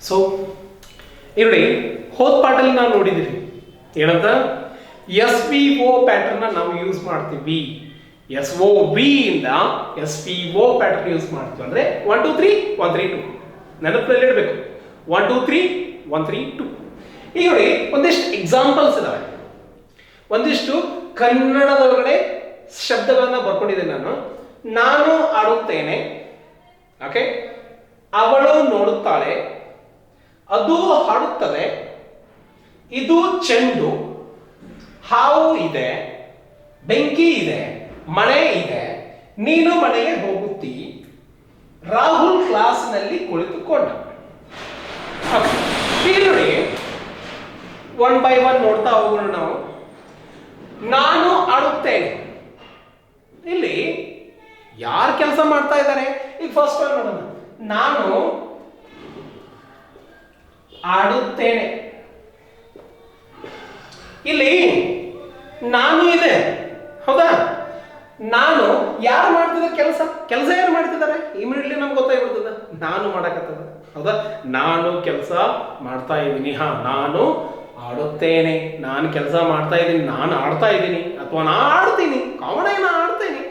So ಇಲ್ಲಿ ಹೋದ ಪಾಠಲ್ಲಿ ನಾವು ನೋಡಿದ್ದೀವಿ ಏನಂತ ಎಸ್ ವಿ ಒ ಪ್ಯಾಟರ್ನ್ ನಾವು ಯೂಸ್ ಮಾಡ್ತೀವಿ. ಎಸ್ ಒ ವಿ ಇಂದ S P O pattern use ಮಾಡ್ತೀವಿ. ಅಂದ್ರೆ 1 2 3 1 3 2 ನೆನಪಿನಲ್ಲಿ ಇಡಬೇಕು. 1 2 3 1 3 2. ಈಗ ನೋಡಿ ಒಂದಿಷ್ಟು ಎಕ್ಸಾಂಪಲ್ಸ್ ಇದಾವೆ, ಒಂದಿಷ್ಟು ಕನ್ನಡದೊಳಗಡೆ ಶಬ್ದಗಳನ್ನ ಬರ್ಕೊಂಡಿದ್ದೇನೆ ನಾನು. ನಾನು ಆಡುತ್ತೇನೆ, ಓಕೆ, ಅವಳು ನೋಡುತ್ತಾಳೆ, ಅದು ಹಾಡುತ್ತದೆ, ಇದು ಚೆಂಡು, ಹಾವು ಇದೆ, ಬೆಂಕಿ ಇದೆ, ಮಳೆ ಇದೆ, ನೀನು ಮನೆಗೆ ಹೋಗುತ್ತೀ, ರಾಹುಲ್ ಕ್ಲಾಸ್ನಲ್ಲಿ ಕುಳಿತುಕೊಂಡ. ಈಗ ನೋಡಿ 1 by 1 ನೋಡ್ತಾ ಹೋಗೋಣ ನಾವು. ನಾನು ಆಡುತ್ತೇನೆ, ಇಲ್ಲಿ ಯಾರು ಕೆಲಸ ಮಾಡ್ತಾ ಇದ್ದಾರೆ? ಈಗ ಫಸ್ಟ್ ಒನ್ ನೋಡೋಣ. ನಾನು ಆಡುತ್ತೇನೆ, ಇಲ್ಲಿ ನಾನು ಇದೆ, ಹೌದಾ? ನಾನು ಯಾರು ಮಾಡ್ತಿದ್ದಾರೆ ಕೆಲಸ ಯಾರು ಮಾಡ್ತಿದ್ದಾರೆ? ಇಮಿಡಿಯೇಟ್ಲಿ ನಮ್ಗೆ ಗೊತ್ತಾಗ್ಬಿಡ್ತದ ನಾನು ಮಾಡಕತ್ತದ, ಹೌದಾ? ನಾನು ಕೆಲಸ ಮಾಡ್ತಾ ಇದ್ದೀನಿ. ನಾನು ಆಡುತ್ತೇನೆ, ನಾನು ಕೆಲಸ ಮಾಡ್ತಾ ಇದ್ದೀನಿ, ನಾನು ಆಡ್ತಾ ಇದ್ದೀನಿ, ಅಥವಾ ನಾ ಆಡ್ತೀನಿ, ಕಾಮನ್ ಆಗಿ ನಾ ಆಡ್ತೇನೆ,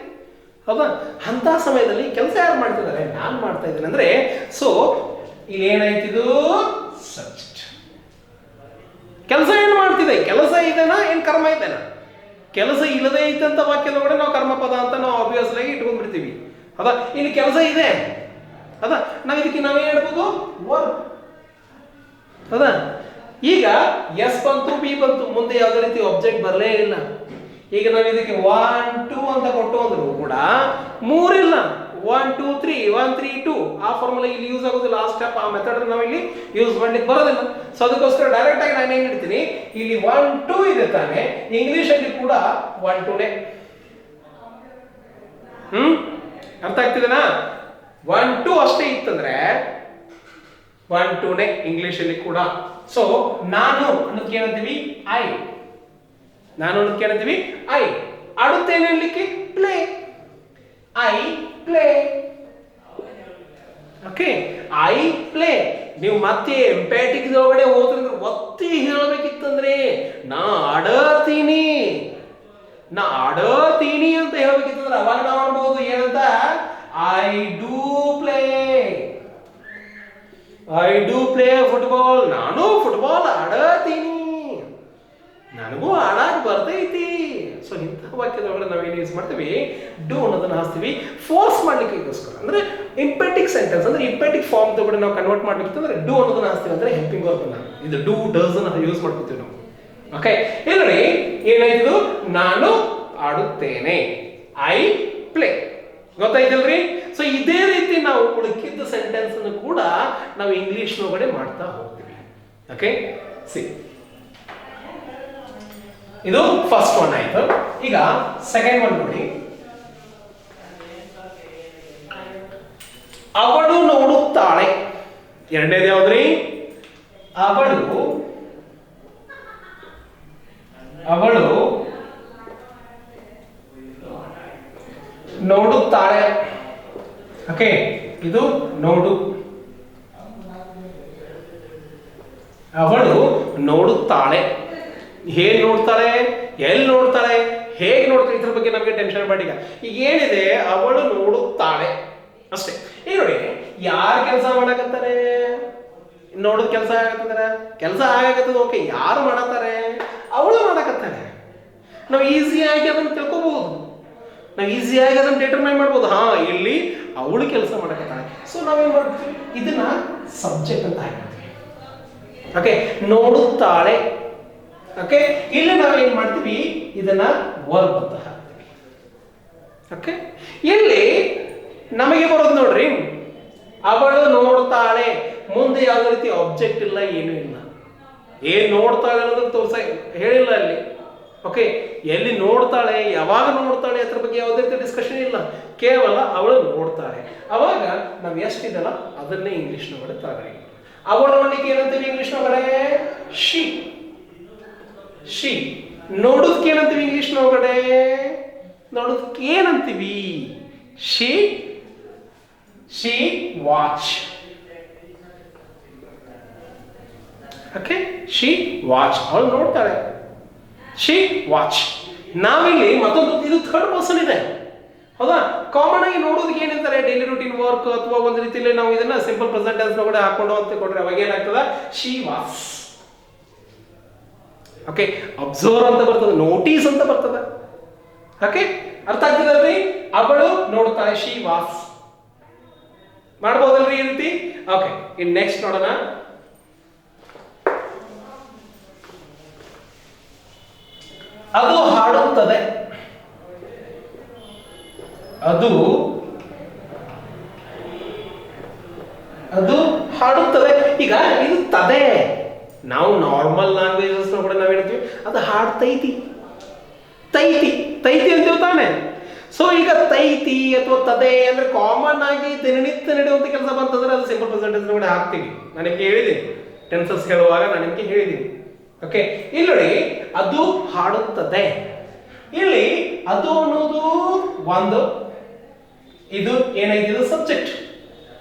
ಹೌದಾ? ಅಂತ ಸಮಯದಲ್ಲಿ ಕೆಲಸ ಯಾರು ಮಾಡ್ತಿದ್ದಾರೆ? ನಾನು ಮಾಡ್ತಾ ಇದ್ದೀನಿ. ಅಂದ್ರೆ ಸೊ ಇಲ್ಲಿ ಏನಾಯ್ತಿದು? ಸಬ್ಜೆಕ್ಟ್. ಕೆಲಸ ಏನು ಮಾಡ್ತಿದೆ? ಕೆಲಸ ಇದೆನಾ ಏನ್ ಕರ್ಮ ಇದೆನಾ? ಕೆಲಸ ಇಲ್ಲದೆ ಇದ್ದಂತ ವಾಕ್ಯದೊಳಗಡೆ ನಾವು ಕರ್ಮಪದ ಅಂತ ನಾವು ಆಬ್ವಿಯಸ್ಲಿ ಆಗಿ ಇಟ್ಕೊಂಡ್ಬಿಡ್ತೀವಿ, ಹೌದಾ? ಇಲ್ಲಿ ಕೆಲಸ ಇದೆ, ಹೌದಾ? ನಾವು ಇದಕ್ಕೆ ನಾವೇನ್ ಹೇಳ್ಬೋದು? ವರ್ಕ್, ಹೌದಾ? ಈಗ ಎಸ್ ಬಂತು, ಬಿ ಬಂತು, ಮುಂದೆ ಯಾವುದೇ ರೀತಿ ಆಬ್ಜೆಕ್ಟ್ ಬರಲೇ ಇಲ್ಲ. ಈಗ ನಾವು ಇದಕ್ಕೆ 1 2 ಅಂತ ಕೊಟ್ಟು ಅಂದ್ರು ಕೂಡ 3 ಇಲ್ಲ, 1 2 3 1 3 2 ಆ ಫಾರ್ಮುಲಾ ಇಲ್ಲಿ ಯೂಸ್ ಆಗೋದಿಲ್ಲ. ಆ ಸ್ಟೆಪ್, ಆ ಮೆಥಡ್ ನಾವು ಇಲ್ಲಿ ಯೂಸ್ ಮಾಡ್ಲಿಕ್ಕೆ ಬರೋದಿಲ್ಲ. ಸೊ ಅದಕ್ಕೋಸ್ಕರ ಡೈರೆಕ್ಟ್ ಆಗಿ ನಾನು ಏನ್ ಹೇಳ್ತೀನಿ, ಇಲ್ಲಿ 1 2 ಇದೆ ತಾನೆ, ಇಂಗ್ಲಿಷ್ ಅಲ್ಲಿ ಕೂಡ 1 2 ನೇ. ಅರ್ಥ ಆಗ್ತಿದೆನಾ? 1 2 ಅಷ್ಟೇ ಇತ್ತಂದ್ರೆ 1 2 ನೇ ಇಂಗ್ಲಿಷ್ ಅಲ್ಲಿ ಕೂಡ. ಸೊ ನಾನು ಅನ್ನೋದಕ್ಕೆ ಏನಂತೀವಿ? ಐ. ನಾನು ಅನ್ನೋದಕ್ಕೆ ಏನಂತೀವಿ? ಐ. ಆಡುತ್ತೇನೆ ಅನ್ಲಿಕ್ಕೆ play, I play. Okay, I play. ನೀವು ಮತ್ತೆ ಎಂಪ್ಯಾಟಿಕ್ ಒಳಗಡೆ ಹೋದ್ರೆ ಒತ್ತಿ ಹೇಳಬೇಕಿತ್ತಂದ್ರೆ ನಾ ಆಡತೀನಿ, ನಾ ಆಡತೀನಿ ಅಂತ ಹೇಳ್ಬೇಕಿತ್ತಂದ್ರೆ ಅವಾಗ ನಾವು ಅನ್ಬಹುದು ಏನಂತ? I do play, I do play football. ನಾನು ಫುಟ್ಬಾಲ್ ಆಡತೀನಿ, ನನಗೂ ಆಡಕ್ ಬರ್ತೈತಿ. ಸೊ ಇಂತಹ ವಾಕ್ಯದೊಳಗಡೆ ನಾವೇನು ಯೂಸ್ ಮಾಡ್ತೀವಿ? ಡೂ ಅನ್ನೋದನ್ನ ಹಾಸ್ತೀವಿ ಫೋರ್ಸ್ ಮಾಡ್ಲಿಕ್ಕೋಸ್ಕರ. ಅಂದ್ರೆ ಇಂಪೆಟಿಕ್ ಸೆಂಟೆನ್ಸ್, ಅಂದ್ರೆ ಇಂಪೆಟಿಕ್ ಫಾರ್ಮ್ ತಗೊಂಡು ನಾವು ಕನ್ವರ್ಟ್ ಮಾಡ್ಲಿಕ್ಕೆ ಡೂ ಅನ್ನೋದನ್ನ ಹಾಸ್ತೀವಿ. ಅಂದ್ರೆ ಹೆಲ್ಪಿಂಗ್ ವರ್ಕ್ ಅನ್ನ, ಇದು ಡೂ ಡಸ್ ಅನ್ನ ಯೂಸ್ ಮಾಡ್ಕೊತೀವಿ ನಾವು. ಓಕೆ, ಇಲ್ಲಿ ಏನಾಯ್ತು? ನಾನು ಆಡುತ್ತೇನೆ, ಐ ಪ್ಲೇ. ಗೊತ್ತಾಯ್ತಲ್ರಿ? ಸೊ ಇದೇ ರೀತಿ ನಾವು ಉಳಿಕಿದ್ದ ಸೆಂಟೆನ್ಸ್ ಅನ್ನು ಕೂಡ ನಾವು ಇಂಗ್ಲಿಷ್ ಒಳಗಡೆ ಮಾಡ್ತಾ ಹೋಗ್ತೀವಿ. ಓಕೆ, ಸಿ, ಇದು ಫಸ್ಟ್ ಒನ್ ಆಯ್ತು. ಈಗ ಸೆಕೆಂಡ್ ಒನ್ ನೋಡಿ. ಅವಳು ನೋಡುತ್ತಾಳೆ. ಎರಡನೇದು ಯಾವ್ದ್ರಿ? ಅವಳು ನೋಡುತ್ತಾಳೆ. ಓಕೆ, ಇದು ನೋಡು. ಅವಳು ನೋಡುತ್ತಾಳೆ. ಹೇಗೆ ನೋಡ್ತಾಳೆ, ಎಲ್ಲಿ ನೋಡ್ತಾಳೆ, ಹೇಗೆ ನೋಡ್ತಾಳೆ, ಇದ್ರ ಬಗ್ಗೆ ನಮಗೆ ಟೆನ್ಷನ್ ಮಾಡಿ. ಈಗ ಏನಿದೆ, ಅವಳು ನೋಡುತ್ತಾಳೆ ಅಷ್ಟೇ. ಈಗ ನೋಡಿ, ಯಾರು ಕೆಲಸ ಮಾಡಕತ್ತಾರೆ? ನೋಡೋದು ಕೆಲಸ ಆಗತ್ತಂದ್ರೆ ಕೆಲಸ ಆಗತ್ತದ. ಓಕೆ, ಯಾರು ಮಾಡತ್ತಾರೆ? ಅವಳು ಮಾಡಕತ್ತಾರೆ. ನಾವು ಈಸಿಯಾಗಿ ಅದನ್ನು ತಿಳ್ಕೋಬಹುದು, ನಾವು ಈಸಿಯಾಗಿ ಅದನ್ನು ಡಿಟರ್ಮೈನ್ ಮಾಡ್ಬೋದು. ಇಲ್ಲಿ ಅವಳು ಕೆಲಸ ಮಾಡಕತ್ತಾಳೆ. ಸೊ ನಾವೇನ್ ಮಾಡ್ತೀವಿ? ಇದನ್ನ ಸಬ್ಜೆಕ್ಟ್ ಅಂತ ಹಾಕ್ತೀವಿ. ಓಕೆ, ನೋಡುತ್ತಾಳೆ. ಓಕೆ, ಇಲ್ಲಿ ನಾವೇನ್ ಮಾಡ್ತೀವಿ? ಇದನ್ನ ವರ್ಬ್ ಅಂತ ಹಾಕ್ತೀವಿ. ಓಕೆ, ಇಲ್ಲಿ ನಮಗೆ ಬರೋದು ನೋಡ್ರಿ, ಅವಳು ನೋಡ್ತಾಳೆ, ಮುಂದೆ ಯಾವುದೇ ರೀತಿ ಆಬ್ಜೆಕ್ಟ್ ಇಲ್ಲ, ಏನೂ ಇಲ್ಲ. ಏನ್ ನೋಡ್ತಾಳೆ ಅನ್ನೋದಕ್ಕೆ ಹೇಳಿಲ್ಲ ಅಲ್ಲಿ. ಓಕೆ, ಎಲ್ಲಿ ನೋಡ್ತಾಳೆ, ಯಾವಾಗ ನೋಡ್ತಾಳೆ ಅದ್ರ ಬಗ್ಗೆ ಯಾವುದೇ ರೀತಿ ಡಿಸ್ಕಷನ್ ಇಲ್ಲ. ಕೇವಲ ಅವಳು ನೋಡ್ತಾಳೆ. ಅವಾಗ ನಾವು ಎಷ್ಟಿದಲ್ಲ ಅದನ್ನೇ ಇಂಗ್ಲಿಷ್ ಒಳಗಡೆ ತಗೊಳ್ಳಿ. ಅವಳು ನೋಡ್ಲಿಕ್ಕೆ ಏನಂತೀವಿ ಇಂಗ್ಲಿಷ್ ಒಳಗಡೆ? ಶಿ. ಶಿ. ನೋಡೋದಕ್ಕೆ ಏನಂತೀವಿ ಇಂಗ್ಲಿಷ್ ಒಳಗಡೆ? ನೋಡೋದಕ್ಕೆ ಏನಂತೀವಿ? She watch. Okay she watch, ಅವಳು ನೋಡ್ತಾಳೆ. She watch. ನಾವಿಲ್ಲಿ ಮತ್ತೊಂದು, ಇದು ಥರ್ಡ್ ಪರ್ಸನ್ ಇದೆ, ಹೌದಾ? ಕಾಮನ್ ಆಗಿ ನೋಡೋದಕ್ಕೆ ಏನಂತಾರೆ, ಡೈಲಿ ರೂಟೀನ್ ವರ್ಕ್ ಅಥವಾ ಒಂದು ರೀತಿಯಲ್ಲಿ ನಾವು ಇದನ್ನ ಸಿಂಪಲ್ ಪ್ರೆಸೆಂಟ್ ಟೆನ್ಸ್ ಕೂಡ ಹಾಕೊಂಡು ಅಂತ ಕೊಟ್ರೆ ಅವಾಗ ಏನಾಗ್ತದ, ಶಿ ವಾಸ್. ಓಕೆ, ಅಬ್ಸರ್ವ್ ಅಂತ ಬರ್ತದೆ, ನೋಟಿಸ್ ಅಂತ ಬರ್ತದೆ. ಓಕೆ, ಅರ್ಥ ಆಗ್ತದಲ್ರಿ? ಅವಳು ನೋಡ್ತಾಳೆ, ಶಿ ವಾಸ್. ಮಾಡ್ಬೋದಲ್ರಿ ಈ ರೀತಿ? ಓಕೆ, ಇನ್ ನೆಕ್ಸ್ಟ್ ನೋಡೋಣ. ಅದು ಹಾಡುತ್ತದೆ. ಅದು ಹಾಡುತ್ತದೆ. ಈಗ ಇದು ತದೆ. ನಾವು ನಾರ್ಮಲ್ ಲ್ಯಾಂಗ್ವೇಜಸ್ ಕೂಡ ನಾವ್ ಹೇಳ್ತೀವಿ ಅದು ಹಾಡ್ತೈತಿ, ತೈತಿ ತೈತಿ ಅಂತೀವಿ ತಾನೆ. ಸೊ ಈಗ ತೈತಿ ಅಥವಾ ತದೆ ಅಂದ್ರೆ ಕಾಮನ್ ಆಗಿ ದಿನನಿತ್ಯ ನಡೆಯುವಂತ ಕೆಲಸ ಬಂತಂದ್ರೆ ಅದು ಸಿಂಪಲ್ ಪ್ರೆಸೆಂಟ್ ಟೆನ್ಸ್ ಕೂಡ ಹಾಕ್ತೀವಿ. ನಾನು ನಿಮ್ಗೆ ಹೇಳಿದ್ದೀನಿ, ಟೆನ್ಸಸ್ ಹೇಳುವಾಗ ನಾನು ನಿಮ್ಗೆ ಹೇಳಿದ್ದೀನಿ. ಓಕೆ, ಇಲ್ಲಿ ನೋಡಿ, ಅದು ಹಾಡುತ್ತದೆ. ಇಲ್ಲಿ ಅದು ಅನ್ನೋದು ಒಂದು, ಇದು ಏನೈತಿ, ಇದು ಸಬ್ಜೆಕ್ಟ್.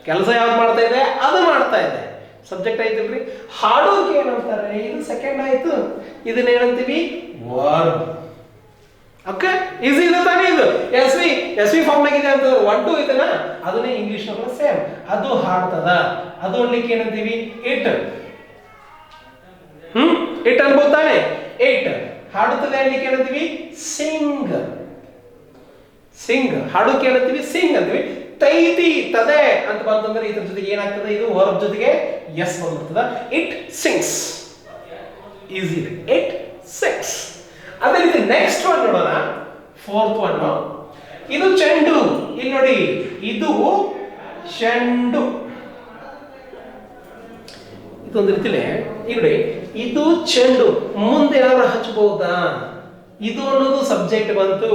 ಕೆಲಸ ಯಾವ್ದು ಮಾಡ್ತಾ ಇದೆ, ಅದು ಮಾಡ್ತಾ ಇದೆ, ಸಬ್ಜೆಕ್ಟ್ ಐತಿಲ್ರಿ. ಹಾಡೋಕೆ ಏನಂತಾರೆ, ಇದು ಸೆಕೆಂಡ್ ಆಯ್ತು. ಇದನ್ನ ಏನಂತೀವಿ, ವರ್ಬ್. ಓಕೆ, ಈಸಿ ಇದೆ ತಾನೇ? ಇದು ಎಸ್ ವಿ ಫಾರ್ಮ್ ಆಗಿದೆ ಅಂತ 1 2 ಇದನ್ನ ಅದನ್ನೇ ಇಂಗ್ಲಿಷ್ ನಲ್ಲಿ ಸೇಮ್. ಅದು ಹಾಡ್ತದ, ಅದು ಅನ್ಲಿಕ್ಕೆ ಏನಂತೀವಿ, ಇಟ್. ಇಟ್ ಅನ್ಬೋದು ತಾನೆ, ಇಟ್. ಹಾಡುತ್ತದೆ ಅನ್ಲಿಕ್ಕೆ ಏನಂತೀವಿ, ಸಿಂಗ್. ಸಿಂಗ್. ಹಾಡೋಕೆ ಏನಂತೀವಿ, ಸಿಂಗ್ ಅಂತೀವಿ. ತೈತಿ ತದೆ ಅಂತ ಬಂತಂದ್ರೆ ಇದ್ರ ಜೊತೆಗೆ ಏನಾಗ್ತದೆ, ಇದು ವರ್ಬ್ ಜೊತೆಗೆ ಎಸ್ ಬಂದ್ಬಿಡ್ತದ. It sings. ಈಸಿ ಇದೆ, ಇಟ್ ಸಿಂಗ್ಸ್. ಅದೇ ರೀತಿ ನೆಕ್ಸ್ಟ್ ಒನ್ ನೋಡೋಣ, ಫೋರ್ತ್ ಒನ್. ಇದು ಚೆಂಡು. ಇಲ್ಲಿ ನೋಡಿ, ಇದು ಚೆಂಡು. ಇದೊಂದು ರೀತಿಲೇ ಈಗ ನೋಡಿ, ಇದು ಚೆಂಡು. ಮುಂದೆ ಏನಾದ್ರು ಹಚ್ಚಬಹುದಾ? ಇದು ಅನ್ನೋದು ಸಬ್ಜೆಕ್ಟ್ ಬಂತು.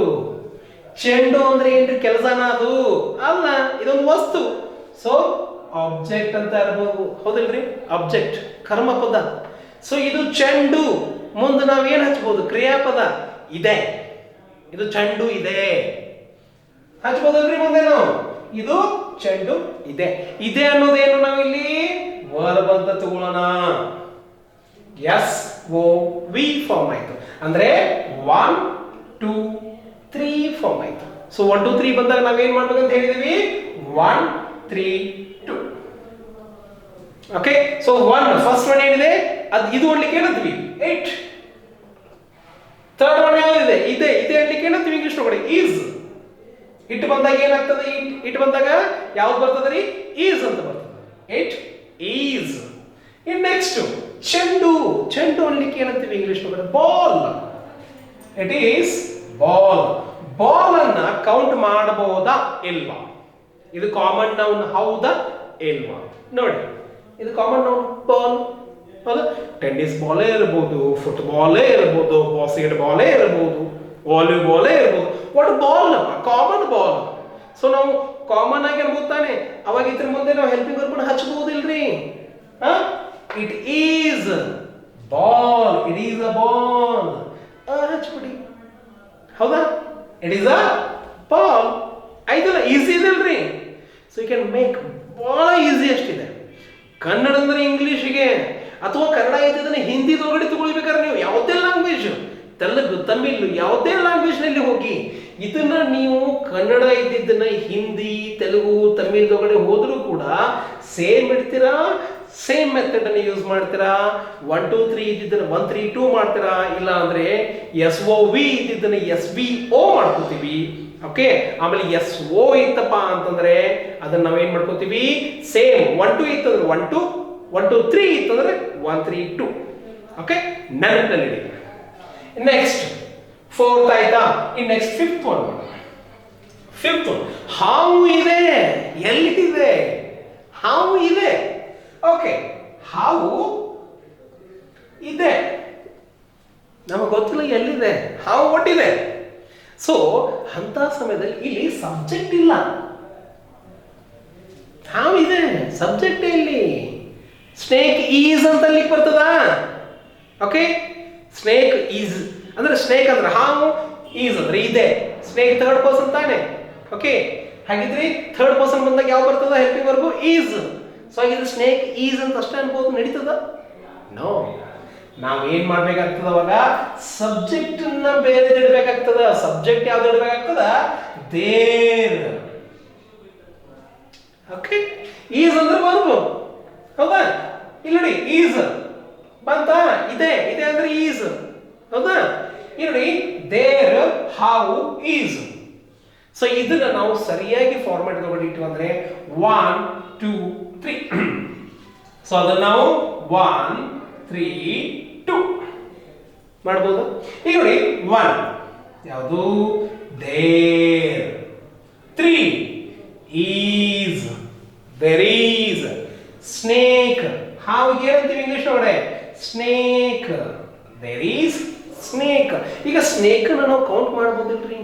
ಚೆಂಡು ಅಂದ್ರೆ ಏನ್ರಿ, ಕೆಲಸನ? ಅದು ಅಲ್ಲ, ಇದೊಂದು ವಸ್ತು. ಸೊ ಆಬ್ಜೆಕ್ಟ್ ಅಂತ ಇರಬಹುದು, ಹೌದಿಲ್ರಿ? ಆಬ್ಜೆಕ್ಟ್, ಕರ್ಮಪದ. ಸೊ ಇದು ಚೆಂಡು. ಮುಂದೆ ನಾವೇನ್ ಹಚ್ಬಹುದು, ಕ್ರಿಯಾಪದ ಇದೆ. ಇದು ಚೆಂಡು ಇದೆ ಹಚ್ಬೋದಲ್ರಿ ಮುಂದೆ ನಾವು. ಇದು ಚೆಂಡು ಇದೆ. ಇದೆ ಅನ್ನೋದೇನು, ನಾವಿಲ್ಲಿ ವರ್ಬ್ ಅಂತ ತಗೊಳ್ಳೋಣ. ಎಸ್ ಓ ವಿ ಫಾರ್ಮ್ ಆಯ್ತು. ಅಂದ್ರೆ 1 2 3 ಫಾರ್ಮ್ ಆಯ್ತು. ಸೊ 1 2 3 ಬಂದಾಗ ನಾವೇನ್ ಮಾಡ್ಬೇಕಂತ ಹೇಳಿದೀವಿ, 1 3 2. ಓಕೆ, ಸೊ 1 ಫಸ್ಟ್ ಒನ್ ಏನಿದೆ, ಇದು ಅನ್ಲಿಕ್ಕೆ ಏನಂತೀವಿ, 8. ಥರ್ಡ್ ಒನ್ ಯಾವ್ದಿದೆ, ಇದೆ. ಇದೆ ಅನ್ಲಿಕ್ಕೆ ಏನಂತೀವಿ ಇಂಗ್ಲಿಷ್ ಒಳಗಡೆ, ಈಸ್. ಇಟ್ ಬಂದಾಗ ಏನಾಗ್ತದೆ, ಇಟ್ ಬಂದಾಗ ಯಾವ್ದು ಬರ್ತದೆ, ಈಸ್ ಅಂತ ಬರ್ತದೆ. It is. ಇನ್ ನೆಕ್ಸ್ಟ್ ಚೆಂಡು. ಚೆಂಡು ಅನ್ಲಿಕ್ಕೆ ಏನಂತೀವಿ ಇಂಗ್ಲಿಷ್ ಒಳಗಡೆ, ball. It is ball. Ball ಅನ್ನ ಕೌಂಟ್ ಮಾಡಬಹುದಾ ಇಲ್ವಾ? ಇದು ಕಾಮನ್ ನೌನ್ ಹೌದಾ ಇಲ್ವಾ? ನೋಡಿ, ಇದು ಕಾಮನ್ ನೌನ್ ಬಾಲ್. ಹೌದಾ? ಟೆನ್ನಿಸ್ ಬಾಲೇ ಇರಬಹುದು, ಫುಟ್ಬಾಲೇ ಇರಬಹುದು, ಬಾಸ್ಕೆಟ್ ಬಾಲೇ ಇರಬಹುದು, ವಾಲಿಬಾಲೇ ಇರಬಹುದು. ಒಟ್ಟು ಬಾಲ್, ಕಾಮನ್ ಬಾಲ್. ಸೊ ನಾವು ಕಾಮನ್ ಆಗಿ ಇರ್ಬೋದು ತಾನೆ. ಅವಾಗ ಇದ್ರ ಮುಂದೆ ನಾವು ಹೆಲ್ಪಿಂಗ್ ವರ್ಬ್ ಹಚ್ಚಬಹುದಿಲ್ರಿ. It is ball. It is a ball. ಹಚ್ಬಿಡಿ, ಹೌದಾ? It is a ball. ಆಯ್ತಲ್ಲ, ಈಸಿ ಇದೆಲ್ರಿ. ಸೊ ಯು ಕ್ಯಾನ್ ಮೇಕ್, ಬಹಳ ಈಸಿ ಅಷ್ಟಿದೆ. ಕನ್ನಡ ಅಂದ್ರೆ ಇಂಗ್ಲಿಷ್ಗೆ, ಅಥವಾ ಕನ್ನಡ ಇದ್ದದನ್ನ ಹಿಂದಿದೊಳಗಡೆ ತಗೊಳ್ಬೇಕಾದ್ರೆ ನೀವು ಯಾವುದೇ ಲ್ಯಾಂಗ್ವೇಜ್, ತೆಲುಗು, ತಮಿಳು, ಯಾವುದೇ ಲ್ಯಾಂಗ್ವೇಜ್ ನಲ್ಲಿ ಹೋಗಿ ಇದನ್ನ ನೀವು ಕನ್ನಡ ಇದ್ದಿದ್ದನ್ನ ಹಿಂದಿ, ತೆಲುಗು, ತಮಿಳ್ದೊಳಗಡೆ ಹೋದ್ರೂ ಕೂಡ ಸೇಮ್ ಇಡ್ತೀರಾ, ಸೇಮ್ ಮೆಥಡ್ ಅನ್ನು ಯೂಸ್ ಮಾಡ್ತೀರಾ. 1 2 3 ಇದ್ದಿದ್ದನ್ನ 1 3 2 ಮಾಡ್ತೀರಾ. ಇಲ್ಲ ಅಂದ್ರೆ ಎಸ್ ಓ ವಿ ಇದ್ದಿದ್ದನ್ನ ಎಸ್ ವಿ ಓ ಮಾಡ್ಕೋತೀವಿ. ಓಕೆ, ಆಮೇಲೆ ಎಸ್ ಓ ಇತ್ತಪ್ಪ ಅಂತಂದ್ರೆ ಅದನ್ನ ನಾವೇನ್ ಮಾಡ್ಕೋತೀವಿ, ಸೇಮ್ 1 2 ಇತ್ತಂದ್ರೆ 1 2, 1 2 3 ಇತ್ತಂದ್ರೆ 1 3 2. ಓಕೆ, ನೆನಪಿನಲ್ಲಿ. ನೆಕ್ಸ್ಟ್ ಫೋರ್ತ್ ಆಯ್ತಾ. ಇನ್ next fifth one. Fifth one, ಹಾವು ಇದೆ. ಎಲ್ಲಿದೆ ಹಾವು? ಇದೆ. ಓಕೆ, ಹಾವು ಇದೆ, ನಮಗೆ ಗೊತ್ತಿಲ್ಲ ಎಲ್ಲಿದೆ ಹಾವು, ಒಟ್ಟಿದೆ. ಸೊ ಅಂತ ಸಮಯದಲ್ಲಿ ಇಲ್ಲಿ ಸಬ್ಜೆಕ್ಟ್ ಇಲ್ಲ, ಹಾವು ಇದೆ, ಸಬ್ಜೆಕ್ಟ್ ಇಲ್ಲಿ. ಸ್ನೇಕ್ ಈಸ್ ಅಂತ ಅಲ್ಲಿಗೆ ಬರ್ತದ. ಓಕೆ, ಸ್ನೇಕ್ ಈಸ್ ಅಂದ್ರೆ ಸ್ನೇಕ್ ಅಂದ್ರೆ ಹಾವು, ಈಸ್ ಅಂದ್ರೆ ಇದೆ. ಸ್ನೇಕ್ ಥರ್ಡ್ ಪರ್ಸನ್ ತಾನೆ. ಓಕೆ, ಹಾಗಿದ್ರೆ ಥರ್ಡ್ ಪರ್ಸನ್ ಬಂದಾಗ ಯಾವ ಬರ್ತದ, ಹೆಲ್ಪಿಂಗ್ ವರ್ಬ್ ಈಸ್. ಸೊ ಹಾಗಿದ್ರೆ ಸ್ನೇಕ್ ಈಸ್ ಅಂತ ಅಷ್ಟೇ ಅನ್ಬೋದು, ನಡೀತದ? ನೋ, ನಾವು ಏನ್ ಮಾಡ್ಬೇಕಾಗ್ತದ ಅವಾಗ ಸಬ್ಜೆಕ್ಟ್ ನ ಬೇರೆ ಇಡಬೇಕಾಗ್ತದ. ಸಬ್ಜೆಕ್ಟ್ ಯಾವ್ದು ಇಡಬೇಕಾಗ್ತದ? ದೇರ್. ಓಕೆ, ಈಸ್ ಅಂದ್ರೆ ವರ್ಬ್, ಹೌದಾ? ಇಲ್ಲಿ ನೋಡಿ ಈಸ್ ಬಂತ, ಇದೆ ಇದೆ ಅಂದ್ರೆ ಈಸ್, ಹೌದಾ? ಇಲ್ಲಿ ನೋಡಿ ದೇರ್, ಹೌ, ಈಸ್. ಸೊ ಇದನ್ನ ನಾವು ಸರಿಯಾಗಿ ಫಾರ್ಮ್ಯಾಟ್ ತಗೊಂಡಿಟ್ಟು ಅಂದ್ರೆ 1 2 3. ಸೊ ಅದನ್ನ ನಾವು 1 3 2 ಮಾಡಬಹುದು. ಈಗ ನೋಡಿ 1 ಯಾವುದು? There. 3 is, there is. Snake, ಹಾವಿಗೆ ಏನಂತೀವಿ ಇಂಗ್ಲಿಷ್ ಒಳಗಡೆ? ಸ್ನೇಕ್. There is snake. ಈಗ ಸ್ನೇಕ್ ನಾವು ಕೌಂಟ್ ಮಾಡಬಹುದಿಲ್ರಿ?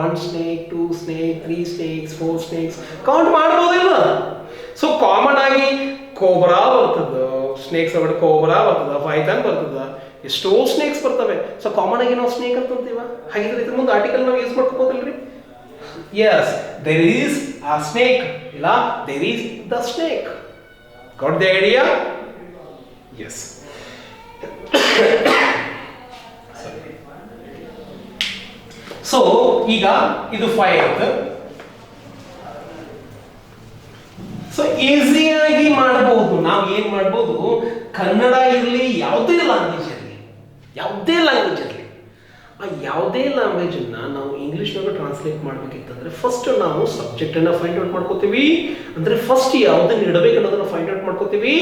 1 snake, 2 snake, 3 snakes, 4 snakes count ಮಾಡಬಹುದಿಲ್ಲ? ಸೊ ಕಾಮನ್ ಆಗಿ ಕೋಬ್ರಾ ಬರ್ತದ, ಸ್ನೇಕ್ಸ್ ಒಳಗಡೆ ಕೋಬ್ರಾ ಬರ್ತದ, ಪೈಥಾನ್ ಬರ್ತದ, ಎಷ್ಟೋ ಸ್ನೇಕ್ಸ್ ಬರ್ತವೆ. ಸೊ ಕಾಮನ್ ಆಗಿ ನಾವು ಸ್ನೇಕ್ ಅಂತ ಅಂತೀವ. ಹಾಗಿದ್ರೆ ಇದ್ರ ಮುಂದೆ ಆರ್ಟಿಕಲ್ ನಾವು ಯೂಸ್ ಮಾಡ್ಕೋಬೋದಿಲ್ರಿ? Yes, there is a snake, ಇಲ್ಲ there is the snake. Got the idea? Yes. So ಈಗ ಇದು 5 ಆಯ್ತು. ಸೊ ಈಸಿಯಾಗಿ ಮಾಡಬಹುದು. ನಾವು ಏನ್ ಮಾಡಬಹುದು, ಕನ್ನಡ ಇರಲಿ, ಯಾವುದೇ ಲ್ಯಾಂಗ್ವೇಜ್ ಇರಲಿ, ಯಾವುದೇ ಲ್ಯಾಂಗ್ವೇಜ್ ಇರಲಿ, ಆ ಯಾವುದೇ ಲ್ಯಾಂಗ್ವೇಜ್ ಅನ್ನ ನಾವು ಇಂಗ್ಲಿಷ್ನಾಗ ಟ್ರಾನ್ಸ್ಲೇಟ್ ಮಾಡ್ಬೇಕಿತ್ತಂದ್ರೆ ಫಸ್ಟ್ ನಾವು ಸಬ್ಜೆಕ್ಟ್ ಅನ್ನ ಫೈಂಡ್ ಔಟ್ ಮಾಡ್ಕೋತೀವಿ. ಅಂದ್ರೆ ಫಸ್ಟ್ ಯಾವ್ದನ್ನ ಇಡಬೇಕು ಅನ್ನೋದನ್ನ ಫೈಂಡ್ ಔಟ್ ಮಾಡ್ಕೋತೀವಿ.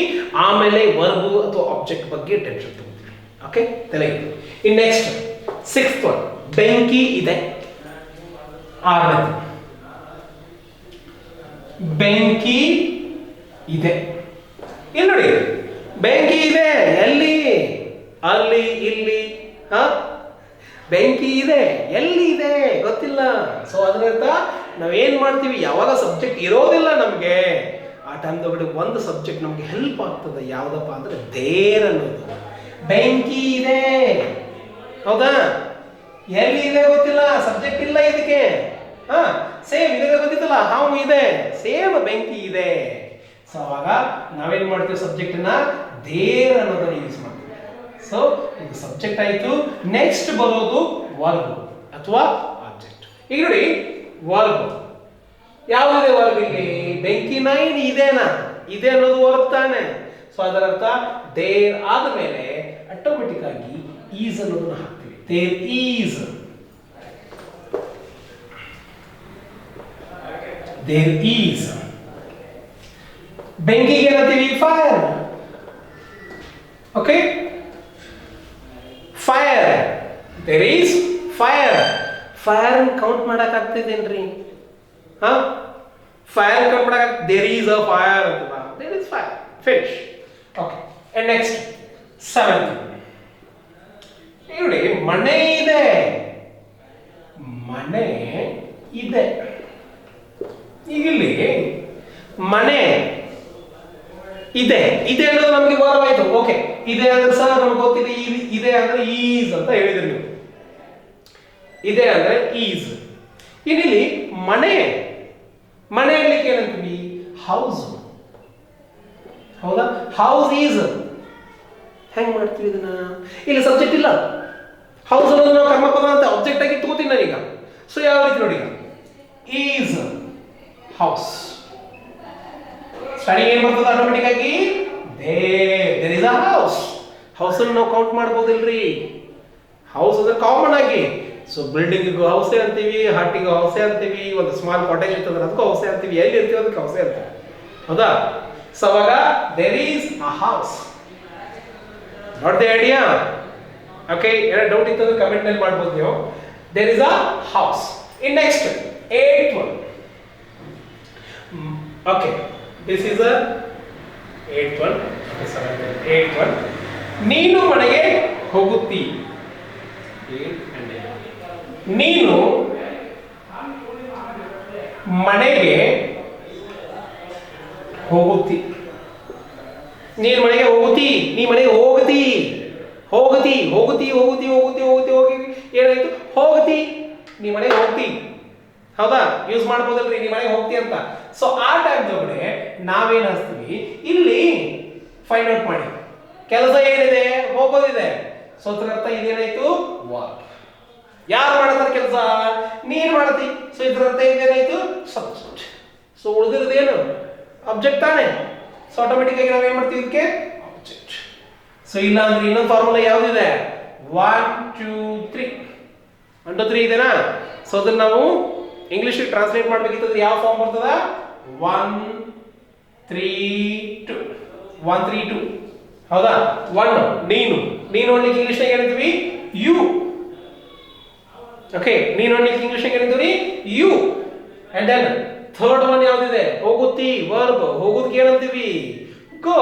ಆಮೇಲೆ ವರ್ಬ್ ಅಥವಾ ಆಬ್ಜೆಕ್ಟ್ ಬಗ್ಗೆ ಟೆನ್ಷನ್ ತಗೋತೀವಿ. ಓಕೆ, ತಲೆ. ಇನ್ ನೆಕ್ಸ್ಟ್ 6th ಒನ್, ಬೆಂಕಿ ಇದೆ. 6ನೇದು ಬೆಂಕಿ ಇದೆ. ಇಲ್ಲಿ ನೋಡಿ, ಬೆಂಕಿ ಇದೆ ಎಲ್ಲಿ? ಅಲ್ಲಿ, ಇಲ್ಲಿ. ಬೆಂಕಿ ಇದೆ ಎಲ್ಲಿ ಇದೆ ಗೊತ್ತಿಲ್ಲ. ಸೊ ಅದರರ್ಥ ನಾವೇನ್ ಮಾಡ್ತೀವಿ, ಯಾವಾಗ ಸಬ್ಜೆಕ್ಟ್ ಇರೋದಿಲ್ಲ ನಮಗೆ, ಆ ಟೈಮ್ದೊಳಗಡೆ ಒಂದು ಸಬ್ಜೆಕ್ಟ್ ನಮ್ಗೆ ಹೆಲ್ಪ್ ಆಗ್ತದೆ. ಯಾವ್ದಪ್ಪ ಅಂದ್ರೆ ದೇರ್ ಅನ್ನೋದು. ಬೆಂಕಿ ಇದೆ, ಹೌದಾ? ಎಲ್ಲಿ ಇದೆ ಗೊತ್ತಿಲ್ಲ, ಸಬ್ಜೆಕ್ಟ್ ಇಲ್ಲ ಇದಕ್ಕೆ. ಸೇಮ್ ಇದೆ ಗೊತ್ತಿತ್ತಲ್ಲ, ಹಾವು ಇದೆ, ಸೇಮ್ ಬೆಂಕಿ ಇದೆ. ಸೊ ಅವಾಗ ನಾವೇನ್ ಮಾಡ್ತೀವಿ, ಸಬ್ಜೆಕ್ಟ್ ನ ದೇರ್ ಅನ್ನೋದನ್ನ ಯೂಸ್ ಮಾಡ್ತೀವಿ. ಸೊ ಇದು ಸಬ್ಜೆಕ್ಟ್ ಆಯ್ತು. ನೆಕ್ಸ್ಟ್ ಬರೋದು ವರ್ಬ್ ಅಥವಾ ಆಬ್ಜೆಕ್ಟ್. ಈಗ ನೋಡಿ ವರ್ಬ್ ಯಾವ್ದಿದೆ? ವರ್ಬ್ ಇಲ್ಲಿ ಬೆಂಕಿನ ಇದೆನಾ? ಇದೆ ಅನ್ನೋದು ವರ್ಬ್ ತಾನೆ. ಸೊ ಅದರ ಅರ್ಥ ದೇರ್ ಆದ್ಮೇಲೆ ಆಟೋಮೆಟಿಕ್ ಆಗಿ ಈಸ್ ಅನ್ನೋದನ್ನ ಹಾಕ್ತೀವಿ. There is, there is. ಬೆಂಕಿಗೆ ಏನಂತೀವಿ? Fire. Okay, fire, there is fire. Fire count ಮಾಡಕ್ ಆಗ್ತಿದೇನ್ರಿ? ಫೈರ್ ಕೌಂಟ್ ಮಾಡಕ್ ದೇರ್ ಈಸ್ ಅ ಫೈರ್ ಅಂತ. There is fire, finish. Okay, and next 7th ನೋಡಿ, ಮನೆ ಇದೆ. ಮನೆ ಇದೆ. ಈಗ ಇಲ್ಲಿ ಮನೆ ಇದೆ, ಇದೆ ಅನ್ನೋದು ನಮಗೆ ವಾರವಾಯ್ತು. ಓಕೆ, ಇದೆ ಅಂದ್ರೆ ಸರ್ ನಮ್ಗೆ ಗೊತ್ತಿದೆ, ಇದೆ ಅಂದ್ರೆ ಈಸ್ ಅಂತ ಹೇಳಿದ್ರಿ ನೀವು. ಇದೆ ಅಂದ್ರೆ ಈಸ್. ಇಲ್ಲಿ ಮನೆ, ಮನೆ ಹೇಳಲಿಕ್ಕೆ ಏನಂತೀವಿ? ಹೌಸ್, ಹೌದಾ? House is. ಹೆಂಗ್ ಮಾಡ್ತೀವಿ ಇದನ್ನ? ಇಲ್ಲಿ ಸಬ್ಜೆಕ್ಟ್ ಇಲ್ಲ, ಹೌಸ್ ಅನ್ನೋದು ನಾವು ಕರ್ಮಪದ ಅಂತ ಆಬ್ಜೆಕ್ಟ್ ಆಗಿ ತಗೋತೀನಿ ನಾನೀಗ. ಸೊ ಯಾವ ರೀತಿ ನೋಡಿ, ಈಸ್ ಹೌಸ್. ಸ್ಟಾರ್ಟಿಂಗ್ ಏನ್ ಬರ್ತದೆ ಆಟೋಮೆಟಿಕ್ ಆಗಿ? There is a house. House ಅನ್ನು ನಾವು ಕೌಂಟ್ ಮಾಡಬಹುದಿಲ್ರಿ? ಹೌಸ್ ಅಂದ್ರೆ ಕಾಮನ್ ಆಗಿ. ಸೊ ಬಿಲ್ಡಿಂಗ್ ಹೌಸೇ ಅಂತೀವಿ, ಹಟ್ಟಿಗೆ ಹೌಸೇ ಅಂತೀವಿ, ಒಂದು ಸ್ಮಾಲ್ ಕಾಟೇಜ್ ಇರ್ತದ್ರೆ ಅದಕ್ಕೂ ಹೌಸೇ ಅಂತೀವಿ, ಎಲ್ಲಿ ಇರ್ತೀವಿ ಅದಕ್ಕೆ ಹೌಸೇ ಅಂತೀವಿ, ಹೌದಾ? ಸೊ ಅವಾಗ there is a house. Not the idea? Okay, ಏನೋ ಡೌಟ್ ಇತ್ತಂದ್ರೆ ಕಮೆಂಟ್ ನಲ್ಲಿ ಮಾಡ್ಬೋದು ನೀವು. There is a house. In next 8th one. Okay, this is a 8th one. Okay, 8th one. ನೀನು ಮನೆಗೆ ಹೋಗುತ್ತಿ. ನೀನು ಮನೆಗೆ ಹೋಗುತ್ತಿ. ನೀನು ಮನೆಗೆ ಹೋಗುತ್ತಿ, ನೀ ಮನೆಗೆ ಹೋಗುತ್ತಿ, ಹೋಗುತ್ತಿ ಹೋಗುತ್ತಿ ಹೋಗುತ್ತಿ ಹೋಗುತ್ತಿ ಹೋಗುತ್ತಿ ಹೋಗಿ ಏನಾಯ್ತು? ಹೋಗುತ್ತಿ, ನೀ ಮನೆಗೆ ಹೋಗ್ತಿ, ಹೌದಾ? ಯೂಸ್ ಮಾಡ್ಬೋದಲ್ರಿ ನೀ ಮನೆಗೆ ಹೋಗ್ತಿ ಅಂತ. ಸೊ ಆ ಟೈಮ್ದೊಳಗಡೆ ನಾವೇನ್ ಹಚ್ತೀವಿ, ಇಲ್ಲಿ ಫೈಂಡ್ ಔಟ್ ಮಾಡಿ ಕೆಲಸ ಏನಿದೆ ಹೋಗೋದಿದೆ. ಸೊ ಅದರ ಅರ್ಥ ಇದೇನಾಯ್ತು ವರ್ಬ್. ಯಾರು ಮಾಡ್ತಾರೆ ಕೆಲಸ? ನೀನ್ ಮಾಡತಿ. ಸೊ ಇದರ ಅರ್ಥ ಇದೇನಾಯ್ತು ಸಬ್ಜೆಕ್ಟ್. ಸೊ ಉಳಿದಿರೋದೇನು ಆಬ್ಜೆಕ್ಟ್ ತಾನೆ. ಸೊ ಆಟೋಮೆಟಿಕ್ ಆಗಿ ನಾವೇನ್ ಮಾಡ್ತೀವಿ ಇದಕ್ಕೆ ಆಬ್ಜೆಕ್ಟ್. ಸೊ ಇಲ್ಲ ಅಂದ್ರೆ ಇನ್ನೊಂದು ಫಾರ್ಮುಲಾ ಯಾವ್ದಿದೆ? 1 2 3 1 2 3 ಇದೆನಾ? ಸೊ ಅದನ್ನ ನಾವು ಇಂಗ್ಲಿಷ್ ಟ್ರಾನ್ಸ್ಲೇಟ್ ಮಾಡ್ಬೇಕಿತ್ತು. ಯಾವ ಫಾರ್ಮ್ ಬರ್ತದ? 1 3 2 1 3 2 ಹೌದಾ? 1 ನೀನು ಓಡ್ಲಿಕ್ಕೆ ಇಂಗ್ಲಿಷ್ ನಾಗ ಏನಂತೀವಿ? ಯು. ಓಕೆ, ನೀನು ಓಡ್ಲಿಕ್ಕೆ ಇಂಗ್ಲಿಷ್ ನಾಗ ಏನಂತೀವಿ? ಯು. ಅಂಡ್ ದೆನ್ ಥರ್ಡ್ ಒನ್ ಯಾವ್ದಿದೆ? ಹೋಗುತ್ತಿ ವರ್ಬ್. ಹೋಗೋದಕ್ಕೆ ಏನಂತೀವಿ? ಗೋ.